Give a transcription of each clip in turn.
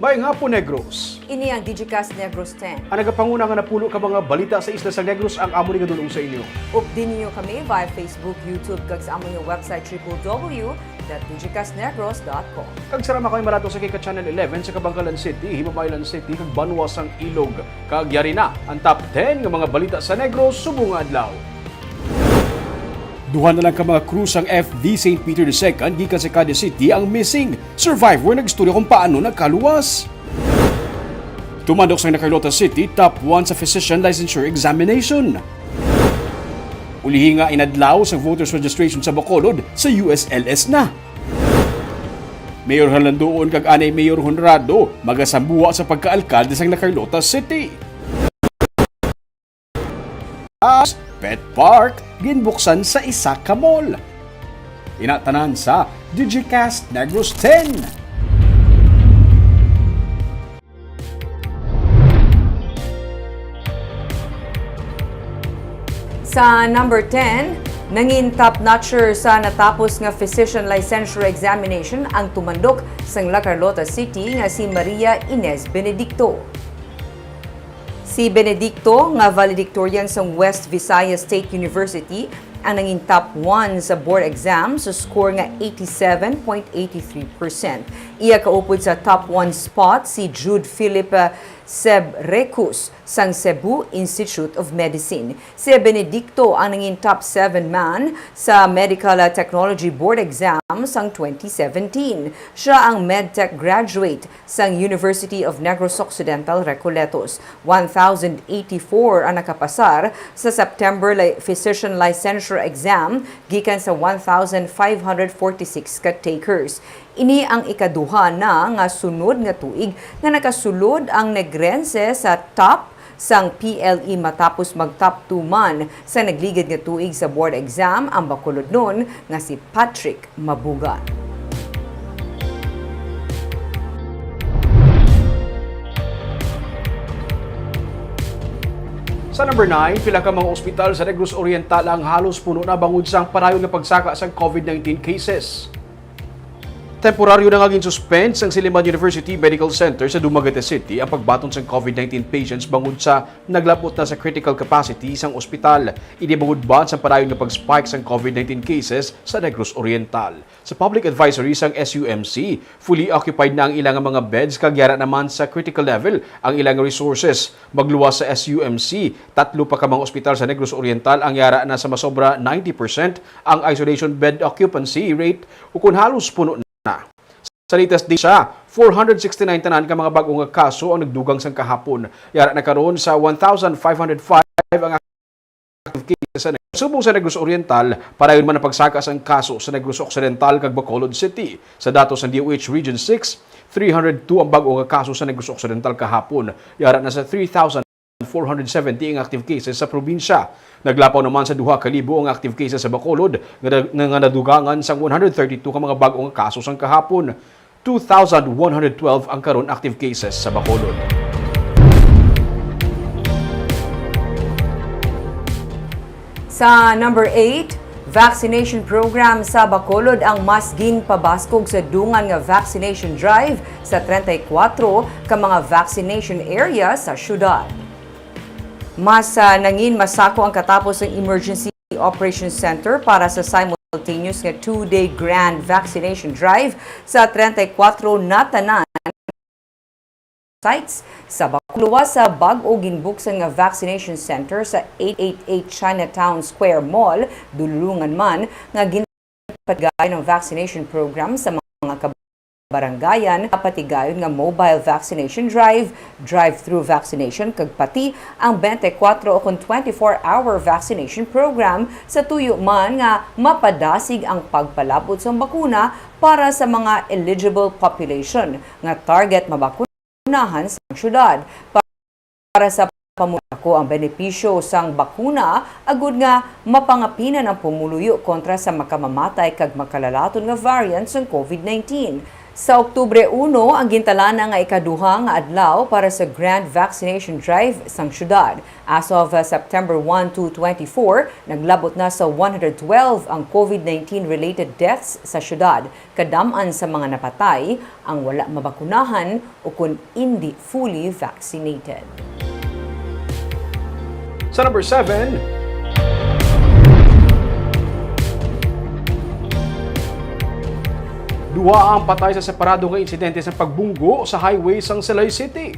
May nga po Negros. Ini ang Digicast Negros X. Ang nagapanguna nga napulo ka mga balita sa isla sa Negros ang amo ni gadulong sa inyo. Updin niyo kami via Facebook, YouTube, kag sa among website www.digicastnegros.com. Kag sarama kayo malato sa Kika Channel 11 sa Kabangkalan City, Himamaylan City, kag Banwas ang Ilog. Kag yari na ang top 10 nga mga balita sa Negros subong adlaw. Duha na lang ka mga cruise ang FD St. Peter II gikan sa Cadiz City ang missing. Survivor nagstorya kung paano nagkaluwas. Tumandok sa Carlota City, top 1 sa physician licensure examination. Ulihi nga inadlaw sa voters registration sa Bacolod sa USLS na. Mayor Halandoon kag anay Mayor Honrado magasambuha sa pagkaalkalde sa Carlota City. Pet Park ginbuksan sa isa ka mall. Inatanan sa Digicast Negros X. Sa number 10, nangin top-notcher sa natapos nga physician licensure examination ang tumandok sa La Carlota City nga si Maria Inez Benedicto. Si Benedicto, nga valedictorian sa West Visayas State University, ang nanging top 1 sa board exam sa score nga 87.83%. Iya kaupod sa top 1 spot si Jude Philip Sebrecus sang Cebu Institute of Medicine. Si Benedicto ang nanging top 7 man sa Medical Technology Board exam sang 2017. Siya ang MedTech graduate sang University of Negros Occidental, Recoletos. 1,084 ang nakapasar sa September Physician Licensure exam gikan sa 1,546 ka takers. Ini ang ikaduha na nga sunod nga tuig nga nakasulod ang Negrense sa top sang PLE matapos mag-top 2 man sa nagligid nga tuig sa board exam ang Bacolod nun nga si Patrick Mabugan. Sa number 9, pila ka mga ospital sa Negros Oriental ang halos puno na bangod sang parayon nga pagsaka sa COVID-19 cases. Temporaryo na nga suspend sang Silliman University Medical Center sa Dumaguete City ang pagbaton sa COVID-19 patients bangod sa naglapot na sa critical capacity sang ospital. Inibangod ba sa parayon nga pag-spike sang COVID-19 cases sa Negros Oriental. Sa public advisory sang SUMC, fully occupied na ang ilang mga beds kag yara naman sa critical level ang ilang resources. Magluwas sa SUMC, 3 pa ka mga ospital sa Negros Oriental ang yara na sa masobra 90% ang isolation bed occupancy rate o kung halos puno na. Sa latest data, 469 tanan ka mga bagong kaso ang nagdugang sang kahapon. Yara na karon sa 1,505 ang active cases sa subong sa Negros Oriental para yun man ang pagsakas ang kaso sa Negros Occidental kag Bacolod City. Sa datos ng DOH Region 6, 302 ang bagong kaso sa Negros Occidental kahapon. Yara na sa 3,470 ang active cases sa probinsya. Naglapaw naman sa 2,000 ang active cases sa Bacolod nga nadugangan sa 132 ka mga bagong kaso sang kahapon. 2,112 ang karon active cases sa Bacolod. Sa number 8, vaccination program sa Bacolod ang mas ginpabaskog sa dungan nga vaccination drive sa 34 ka mga vaccination area sa syudad. Mas nangin masako ang katapos ng Emergency Operations Center para sa simultaneous nga 2-day grand vaccination drive sa 34 na tanan sites sa Bacolod. Sa bag-o ginbuksan nga vaccination center sa 888 Chinatown Square Mall, dulungan man nga ginpatgayon ng vaccination program sa mga barangayan, patigayon nga mobile vaccination drive, drive-through vaccination, kag pati ang 24 o 24-hour vaccination program sa tuyo man nga mapadasig ang pagpalabot sa bakuna para sa mga eligible population nga target mabakunahan sa syudad. Para sa pamulako ang benepisyo sang bakuna, agud nga mapangapinan ang pumuluyo kontra sa makamamatay kag makalalaton nga variants ng COVID-19. Sa Oktubre 1, ang gintalana nga ikaduha nga adlaw para sa Grand Vaccination Drive sang syudad. As of September 1 to 24, naglabot na sa 112 ang COVID-19 related deaths sa syudad. Kadaman sa mga napatay ang wala mabakunahan o kung hindi fully vaccinated. Sa number 7, duwa ang patay sa separado nga insidente sa pagbunggo sa highway sang Silay City.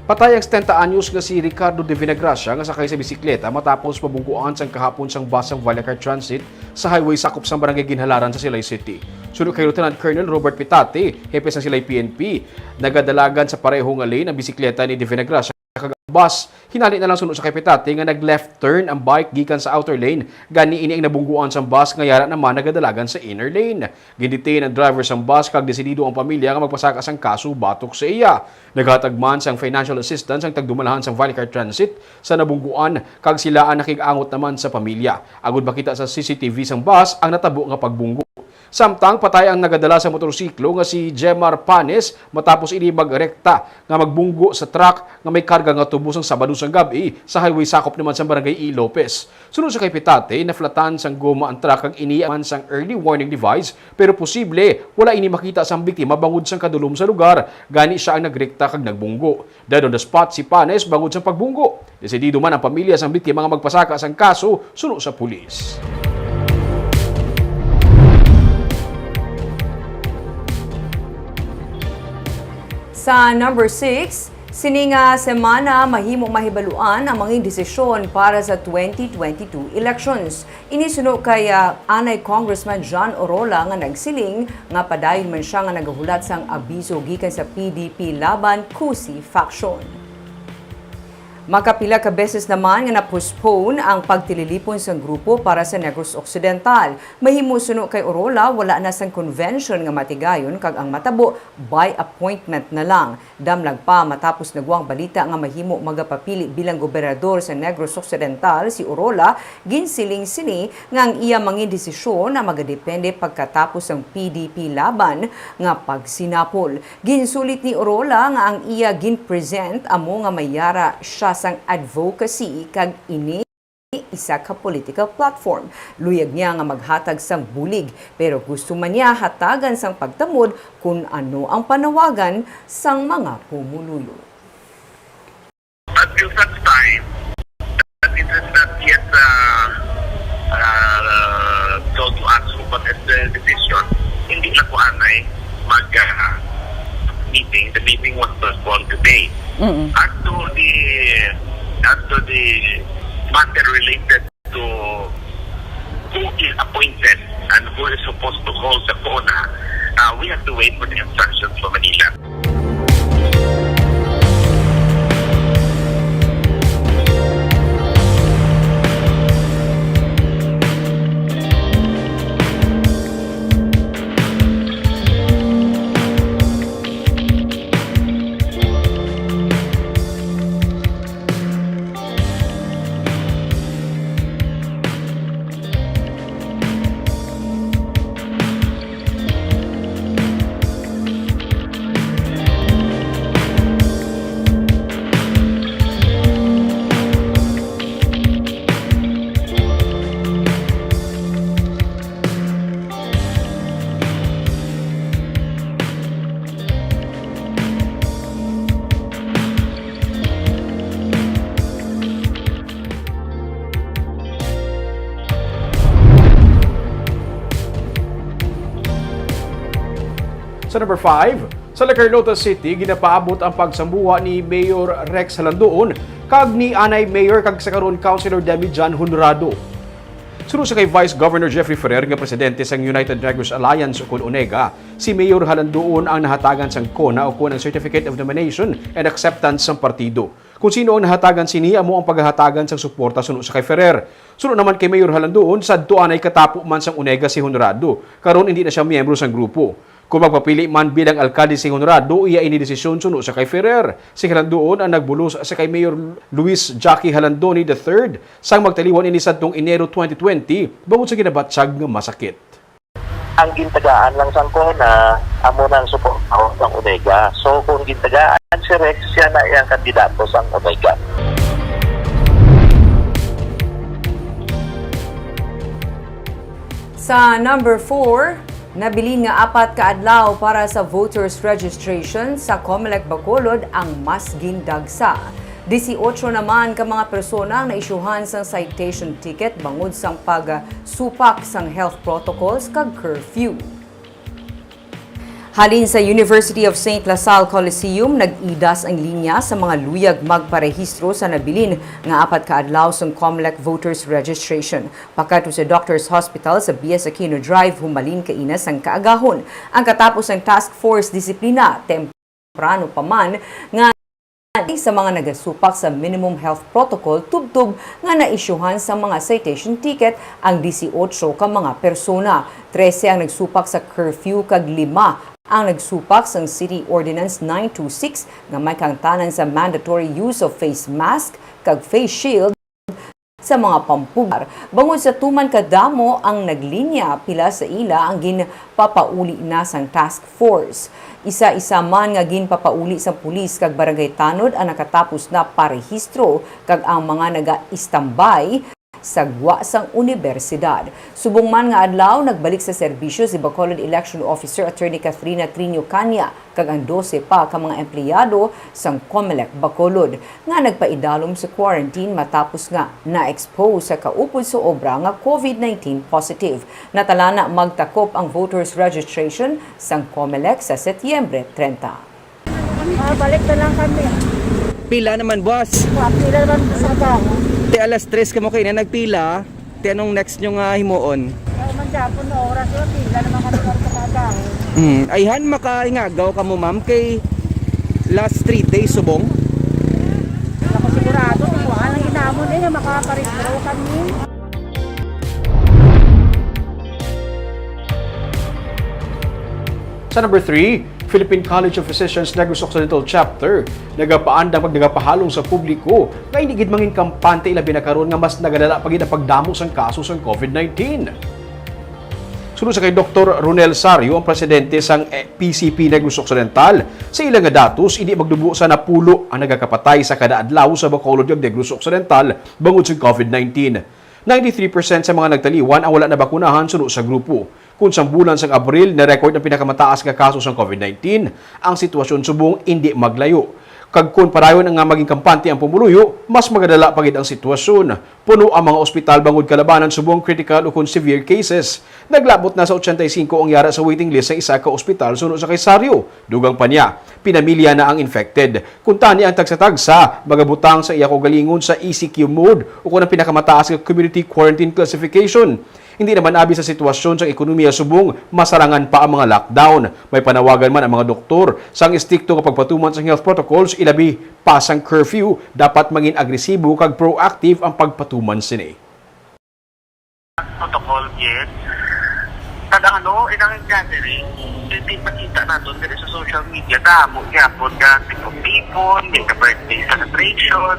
Patay ang 70 anyos nga si Ricardo de Vinagracia nga sakay sa bisikleta matapos mabungguan sang kahapon sang bus ng Valacar Transit sa highway sakop sang barangay Ginhalaran sa Silay City. Sunod kay Lieutenant Colonel Robert Pitate, hepe sa Silay PNP, nagadalagan sa pareho nga lane ang bisikleta ni de Vinagracia. Bus, hinali na lang sunod sa kay Pitate nga nag-left turn ang bike gikan sa outer lane. Gani ini ang nabungguan sang bus nga yara naman nagadalagan sa inner lane. Gindetain ang driver sang bus kag desidido ang pamilya nga magpasaka sang kaso batok sa iya. Naghatag man sang financial assistance ang tagdumalahan sang Valacar Transit sa nabungguan kag sila ang nakigangot naman sa pamilya. Agud makita sa CCTV sang bus ang natabo nga pagbunggo. Samtang patay ang nagadala sa motorsiklo nga si Jemar Panes matapos ini magrekta nga magbunggo sa truck nga may karga nga tubo sang Sabado sang gabi sa highway sakop naman sa barangay E. Lopez. Sunod sa kay Pitate, naflatan sang goma ang truck kag iniyaman sang early warning device pero posible wala ini makita sang biktima bangod sang kadulom sa lugar. Gani siya ang nagrekta kag nagbunggo. Dead on the spot si Panes bangod sang pagbunggo. Desidido man ang pamilya sang biktima nga magpasaka sang kaso sunod sa pulis. Sa number 6, sininga semana mahimong mahibaluan ang mga desisyon para sa 2022 elections. Inisuno kay anay Congressman John Orola nga nagsiling nga padayon man siya nga nagahulat sang abiso gikan sa PDP laban Kusi faction. Makapila ka beses naman nga na-postpone ang pagtililipon sa grupo para sa Negros Occidental. Mahimusuno kay Orola, wala na sang convention nga matigayon kag ang matabo by appointment na lang. Damlag pa matapos nagwang balita nga mahimo magapapili bilang gobernador sa Negros Occidental si Orola, ginsiling sini nga ang iya mga desisyon na magadepende pagkatapos ang PDP laban nga pagsinapol. Ginsulit ni Orola nga ang iya ginpresent amo nga mayara siya sang advocacy kag ini isa ka political platform. Luyag niya nga maghatag sang bulig pero gusto man niya hatagan sang pagtamod kung ano ang panawagan sang mga pumuluyo. Until such time that it is not yet told to us what is the decision, hindi na ko anay mag-meeting. The meeting was postponed today. As to the matter related to who is appointed and who is supposed to hold the PONA, we have to wait for the instructions from Manila. Sa number 5, sa Carlota City, ginapaabot ang pagsambuha ni Mayor Rex Halandoon kag ni Anay Mayor kag sa karon Councilor Demi John Honrado. Sunod sa kay Vice Governor Jeffrey Ferrer nga presidente sang United Negros Alliance o UNEGA, si Mayor Halandoon ang nahatagan sang CONA o ang Certificate of Nomination and Acceptance sang partido. Kung sino ang nahatagan sini amo ang paghahatagan sang suporta sunod sa kay Ferrer. Sunod naman kay Mayor Halandoon, sadto anay katapo man sang UNEGA si Honrado, karon hindi na siya miyembro sang grupo. Kung magpapili man bilang alkalde si Honrado, iya inidesisyon sunod sa kay Ferrer. Si Halandoon ang nagbulos sa kay Mayor Luis Jackie Halandoni III sang magtaliwan ini sadtong Enero 2020 bangod sa ginabatsag nga masakit. Ang gintagaan lang sa CONA, amo nang suportaho ng Omega. So kung gintagaan si Rex, siya na iyang kandidato sa Omega. Sa number 4, nabilin nga 4 ka adlaw para sa voters registration sa Comelec Bacolod ang mas gindagsa. 18 naman ka mga persona na isyuhan sang citation ticket bangod sang pagsupak sang health protocols kag curfew. Halin sa University of St. LaSalle Coliseum, nag-idas ang linya sa mga luyag magparehistro sa nabilin nga 4 ka adlaw sang Comelec voters registration. Pagkato sa Doctors Hospital sa BS Aquino Drive, humalin kainas ang kaagahon. Ang katapos ng task force disiplina, temprano pa man nga sa mga nagasupak sa minimum health protocol, tubtub nga naisyuhan sa mga citation ticket ang 18 ka mga persona. 13 ang nagsupak sa curfew kag 5 ang nagsupak sa City Ordinance 926 nga may kangtanan sa mandatory use of face mask kag face shield sa mga pampugar. Bangod sa tuman kadamo ang naglinya, pila sa ila ang ginpapauli na sang task force. Isa-isa man nga ginpapauli sa pulis kag barangay tanod ang nakatapos na parehistro kag ang mga naga-istambay sa gwa sang universidad. Subong man nga adlaw, nagbalik sa serbisyo si Bacolod Election Officer Attorney Catherina Trinio Canya kag ang 12 pa ka mga empleyado sang Comelec Bacolod nga nagpaidalom sa quarantine matapos nga na-expose sa kaupod sa obra nga COVID-19 positive. Natalana magtakop ang voters registration sang Comelec sa Setyembre 30. Balik na lang kami. Pila naman, boss. Pila naman sa tao. Te alas 3 ka mo kayo na nagpila. Te anong next nyo nga himuon? Ay, manjapon na oras yun. Pila naman kami sa tao. Ayhan makaingagaw ka mo, ma'am, kay last 3 days subong. Ako sigurado, wala nang inamon eh, makaparistro kami. Sa number 3, Philippine College of Physicians Negros Occidental Chapter nagapaandang pag nagapahalong sa publiko nga inigid mangin kampante ilabi na karon nga mas nagadala pagid ang pagdamo sang kaso sang COVID-19. Sunod sa kay Dr. Ronel Sario, ang presidente sang PCP Negros Occidental, sa ilang nga datos hindi magdubo sa napulo ang nagakapatay sa kada adlaw sa Bacolod ug Negros Occidental bangod sa COVID-19. 93% sa mga nagtaliwan ang wala na bakunahan sunod sa grupo. Kung sa bulan sang Abril, na-record ang pinakamataas nga kaso sa COVID-19, ang sitwasyon subong hindi maglayo. Kag kung parayon ang nga maging kampante ang pumuluyo, mas magadala pagid ang sitwasyon. Puno ang mga ospital bangod kalabanan subong critical o kung severe cases. Naglabot na sa 85 ang yara sa waiting list sa isa ka ospital sunod sa Cesareo. Dugang pa niya, pinamilya na ang infected. Kung tani ang tagsa-tagsa, magabutang sa iya ko galingon sa ECQ mode o kung ang pinakamataas nga community quarantine classification. Hindi naman abi sa sitwasyon sa ekonomiya subong, masarangan pa ang mga lockdown. May panawagan man ang mga doktor sang istikto nga pagpatuman sa health protocols, ilabi pa sang curfew, dapat maging agresibo kag proactive ang pagpatuman sini. Protocol, yes. Kada inang gathering, hindi makita natin dito sa social media, damo, yapon ka, tipon, may ka-birthday celebration,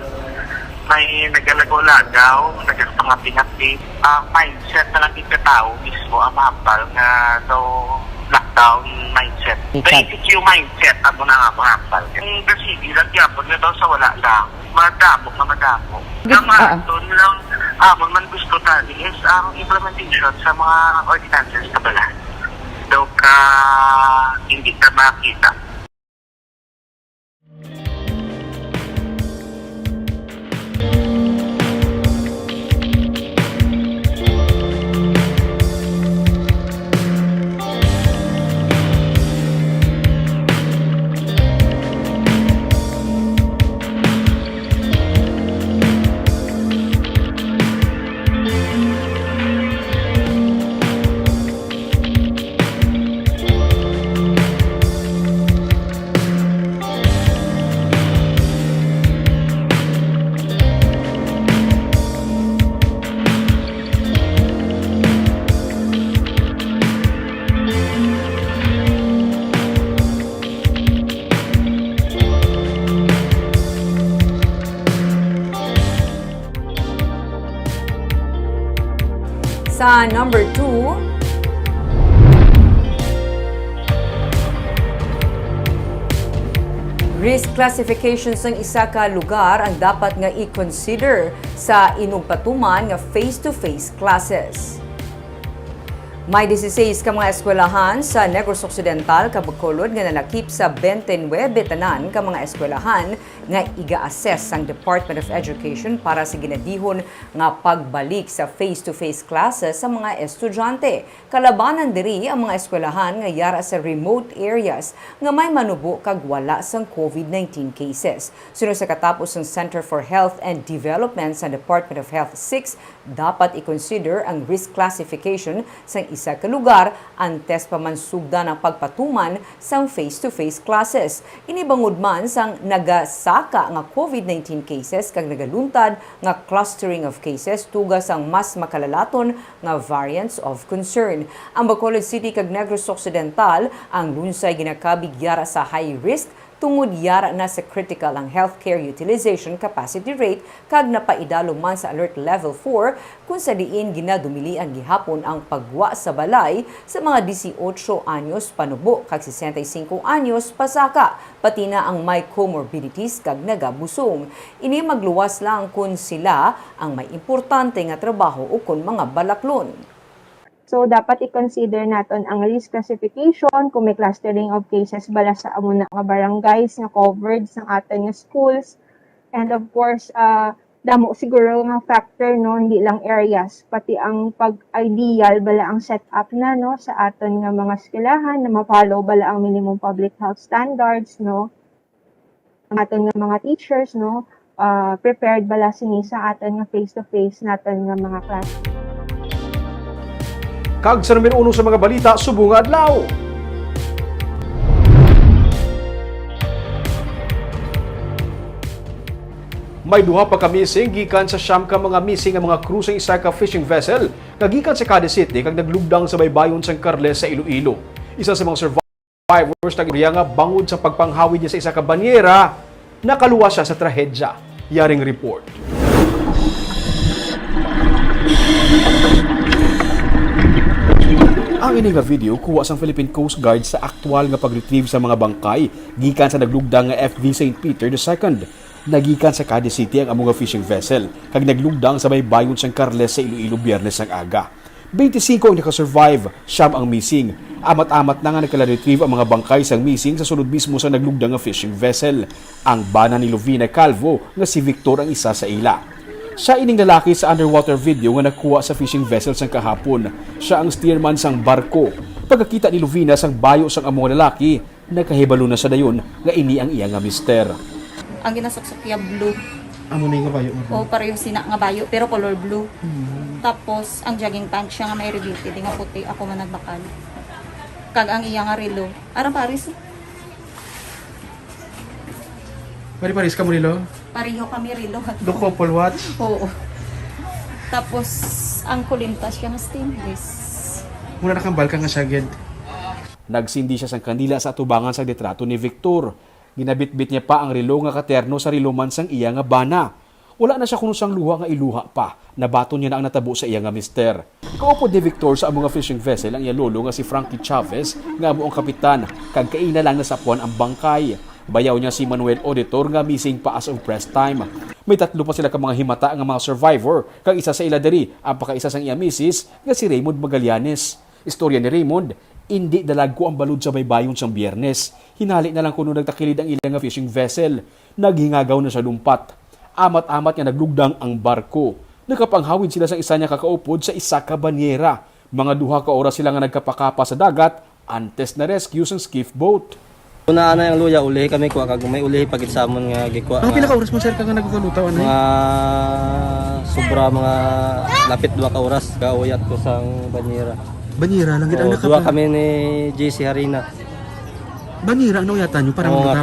may nagalagaw-lagaw, nagpangaping-api. Ang mindset na lang yung tao mismo ang mahambal nga daw lockdown mindset. Basic yung mindset ang muna nga mahambal. Kasi bilang yapon na daw sa wala lang, madamok na madamok. Ang doon lang, man gusto tayo is ang implementation sa mga ordinances na bala. Daw ka hindi ka makita. Sa number 2, Risk classifications ng isa ka lugar ang dapat nga i-consider sa inugpatuman nga face-to-face classes. May 16 ka mga eskwelahan sa Negros Occidental kabagkolod nga nalakip sa 29 tanan ka mga eskwelahan nga iga-assess ang Department of Education para sa ginadihon nga pagbalik sa face-to-face classes sa mga estudyante. Kalabanan diri ang mga eskwelahan nga yara sa remote areas nga may manubo kag wala sang COVID-19 cases. Sunod sa katapos ng Center for Health and Development sa Department of Health 6, dapat i-consider ang risk classification sa isa ka lugar antes pa man sugda ng pagpatuman sang face-to-face classes. Inibangod man sang nagasaka nga COVID-19 cases kag nagaluntad nga clustering of cases tugas ang mas makalalaton nga variants of concern. Ang Bacolod City kag Negros Occidental ang lunsay ginakabig yara sa high risk tungod yara na sa critical ang healthcare utilization capacity rate kag napaidalo man sa alert level 4 kung sa diin ginadumili ang gihapon ang pagwa sa balay sa mga 18 anyos panubo kag 65 anyos pasaka pati na ang may comorbidities kag nagabusong. Ini magluwas lang kung sila ang may importante nga trabaho o kung mga balaklon. So, dapat i-consider naton ang risk classification kung may clustering of cases bala sa amo na nga barangays nga covered sa aton nga schools. And of course, damo siguro nga factor, no, hindi lang areas, pati ang pag-ideal bala ang setup na, no, sa aton nga mga eskwelahan na ma-follow bala ang minimum public health standards, no. Ang aton nga mga teachers, no, prepared bala sini sa aton nga face-to-face naton nga mga class. Kag sa numero 1 sa mga balita, subong nga adlaw. May duha pa ka missing gikan sa siyam ka mga missing ang mga crew sa isa ka fishing vessel nga gikan sa Cadiz City kag naglugdang sa baybayon sang Carles sa Iloilo. Isa sa mga survivors tagriya nga bangod sa pagpanghawid niya sa isa ka banyera, nakaluwas siya sa trahedya. Yaring report. Ang ini nga video kuha sang Philippine Coast Guard sa aktual nga pag-retrieve sa mga bangkay gikan sa naglugdang nga FV St. Peter II. Nagikan sa Cadiz City ang among fishing vessel kag naglugdang sa baybayon sang Carles sa Iloilo Biyernes ang aga. 25 ang nakasurvive, siyam ang missing. Amat-amat na nga nakala-retrieve ang mga bangkay sang missing sa sulod mismo sa naglugdang nga fishing vessel. Ang bana ni Lovina Calvo nga si Victor ang isa sa ila. Siya ining lalaki sa underwater video nga nakuha sa fishing vessel sang kahapon. Siya ang steerman sang barko. Pagkakita ni Lovina sang bayo sang among lalaki, nakahibalo na sa dayon nga ini ang iya nga mister. Ang ginasaksak niya blue. Amo ni nga bayo O pareho sina nga bayo pero color blue. Tapos ang jogging pants siya nga may related nga puti ako man nagbakal. Kag ang iya nga relo. Aram paris. Pari-paris ka mo nilo? Pareho kami relo. Do couple watch? Oo. Tapos ang kulimtas siya nga stainless. Muna nakambal ka nga saged. Nagsindi siya sang kandila sa atubangan sa detrato ni Victor. Ginabitbit niya pa ang relo nga katerno sa relo man sang iya nga bana. Wala na siya kuno sang luha nga iluha pa. Nabaton niya na ang natabo sa iya nga mister. Kaupod ni Victor sa among fishing vessel ang iya lolo nga si Frankie Chavez nga amo ang kapitan kag kaina lang nasapuan ang bangkay. Bayaw niya si Manuel Auditor nga missing pa as of press time. May tatlo pa sila ka mga himata nga mga survivor kag isa sa ila diri ang pakaisa sang iya misis nga si Raymond Magallanes. Istorya ni Raymond, hindi dalagko ang balod sa baybayon sang Biyernes. Hinali na lang kuno nagtakilid ang ilang nga fishing vessel. Naghingagaw na sa lumpat. Amat-amat nga naglugdang ang barko. Nakapanghawid sila sa isa niya kakaupod sa isa ka banyera. Mga duha ka oras sila nga nagkapakapa sa dagat antes na rescue sang skiff boat. Una na yung luya, ulihi kami kuha kag may ulihi pagit sa amon nga gikuha. Ano pila ka oras mo sir ka nga nagkakalutaw ano? Mga sobra mga lapit 2 ka oras ka uyat ko sang banyera. Banyera lang gid ang Duwa kami ni JC Harina. Banyera ang nauyatan niyo para Oo nga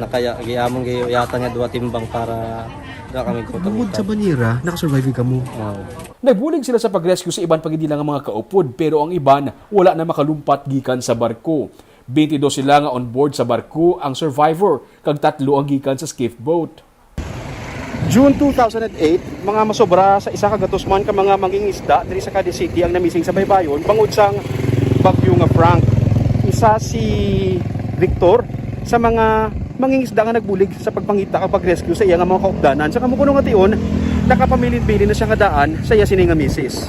nakaya giamon giyatan nga 2 timbang para da kami ko. Bukod sa banyera, nakasurvive ka mo. Oo. Nagbulig sila sa pag-rescue sa iban pagidilang nga mga kaupod pero ang iban wala na makalumpat gikan sa barko. 22 sila nga on board sa barko ang survivor kag 3 ang gikan sa skiff boat. June 2008, mga masobra sa isa ka gatusman ka mga mangingisda diri sa Cadiz City ang namising sa baybayon bangod sang bagyo nga Frank. Isa si Victor sa mga mangingisda nga nagbulig sa pagpangita kapag rescue sa iya nga mga kaugdanan. Sa kamukuno nga tiyon, nakapamilin-bilin na siya nga daan sa iya sini nga misis.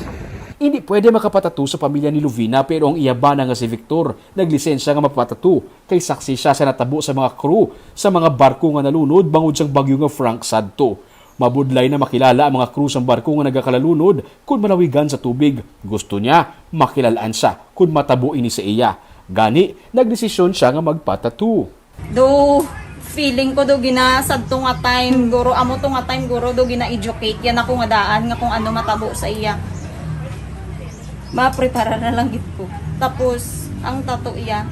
Hindi pwede makapatato sa pamilya ni Lovina pero ang iyabana nga si Victor naglisensya nga mapatato kay saksi siya sa natabo sa mga crew sa mga barko nga nalunod bangod sang bagyo nga Frank sadto. Mabudlay na makilala ang mga crew sa barko nga nagakalalunod kung malawigan sa tubig. Gusto niya makilalaan siya kung matabo ini sa iya. Gani, nagdesisyon siya nga magpatato. Do feeling ko do ginasad to nga time guro amo to nga time guro do gina-educate yan ako nga daan nga kung ano matabo sa iya. Ma-prepare na lang gid ko. Tapos ang tato iya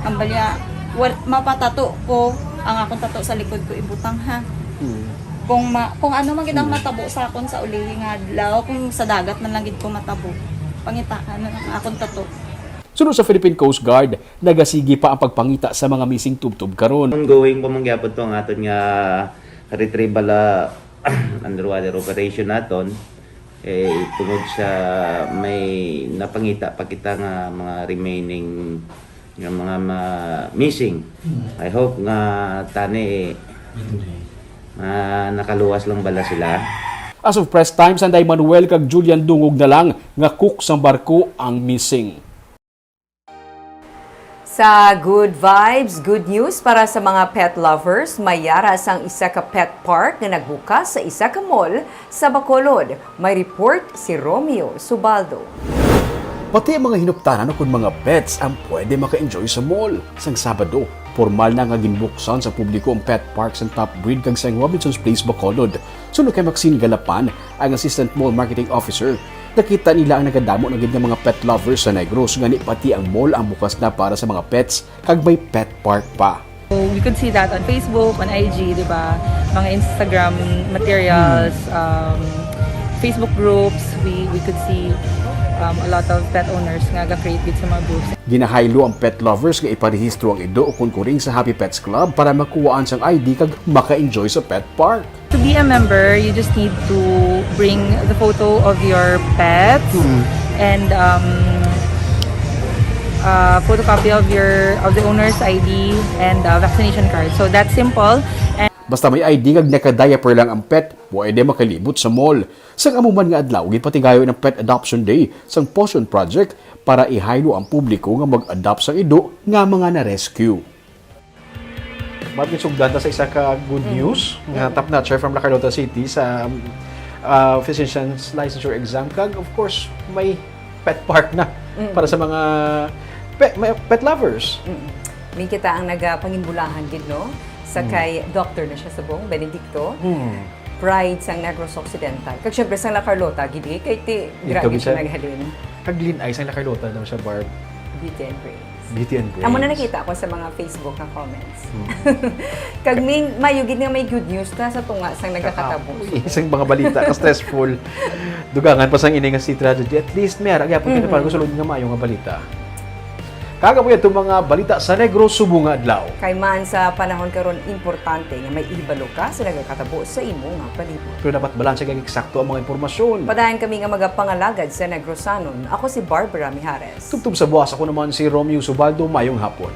ang balya mapatato ko ang akong tato sa likod ko ibutang ha. Kung ano man gid ang matabo sa akon sa uli nga adlaw kung sa dagat man lang gid ko matabo. Pangitaan na ang akong tato. Sunod sa Philippine Coast Guard, nagasigi pa ang pagpangita sa mga missing tubtub karon. Ongoing pa mangyapon to ang aton nga retrieval underwater operation naton. Tungod sa may napangita pa kita nga mga remaining nga mga missing. I hope nga tani nakaluwas lang bala sila. As of press time, Sanday Manuel kag Julian Dungog na lang nga cook sa barko ang missing. Sa good vibes, good news para sa mga pet lovers, may yaras ang isa ka pet park na nagbukas sa isa ka mall sa Bacolod. May report si Romeo Subaldo. Pati ang mga hinuptanan kung mga pets ang pwede maka-enjoy sa mall. Sang Sabado, formal na nga ginbuksan sa publiko ang pet park sa Top Breed kag sa Robinson's Place, Bacolod. Sunod kay Maxine Galapan, ang Assistant Mall Marketing Officer. Nakita nila ang nagadamo ng mga pet lovers sa Negros, ngani pati ang mall ang bukas na para sa mga pets kag may pet park pa. So we could see that on Facebook, on IG, di ba? Mga Instagram materials, Facebook groups, we could see a lot of pet owners nga ga-create with sa mga groups. Ginahaylo ang pet lovers nga iparehistro ang ido o kunkuring sa Happy Pets Club para makuhaan sang ID kag maka-enjoy sa pet park. To be a member, you just need to bring the photo of your pet and photocopy of the owner's ID and vaccination card. So that's simple. And Basta may ID kag naka-diaper lang ang pet, pwede makalibot sa mall. Sang amuman nga adlaw, gipatigayo ng Pet Adoption Day sang Potion Project para ihaylo ang publiko nga mag-adopt sa ido nga mga na-rescue. Martin sugdan sa isa ka good news nga top-notcher from La Carlota City sa physician's licensure exam kag of course may pet park na para sa mga pet lovers. May kita ang nagapangimbulahan gid no sa kay doctor na siya sa buong Benedicto. Pride sang Negros Occidental. Kag syempre sang La Carlota gidi kay ti grabe siya naghalin. Kag Lin ay sang La Carlota daw siya Barb. Beauty and Grace. Beauty and Grace. Amo na nakita ko sa mga Facebook na comments. Kag mayugid nga may good news na sa tunga sang nagkakatabo. Isang mga balita ka stressful. Dugangan pa sang ini nga si tragedy. At least may ara gyapon kita para gusulod nga maayo nga balita. Kagabuya itong mga balita sa Negros subong nga adlaw. Kay man sa panahon karon importante nga may ibalo ka sa nagkakatabo sa imo nga palibot. Pero dapat balanse kag eksakto ang mga impormasyon. Padayon kami nga magapangalagad sa Negrosanon. Ako si Barbara Mijares. Tubtub sa buwas ako naman si Romeo Subaldo, mayong hapon.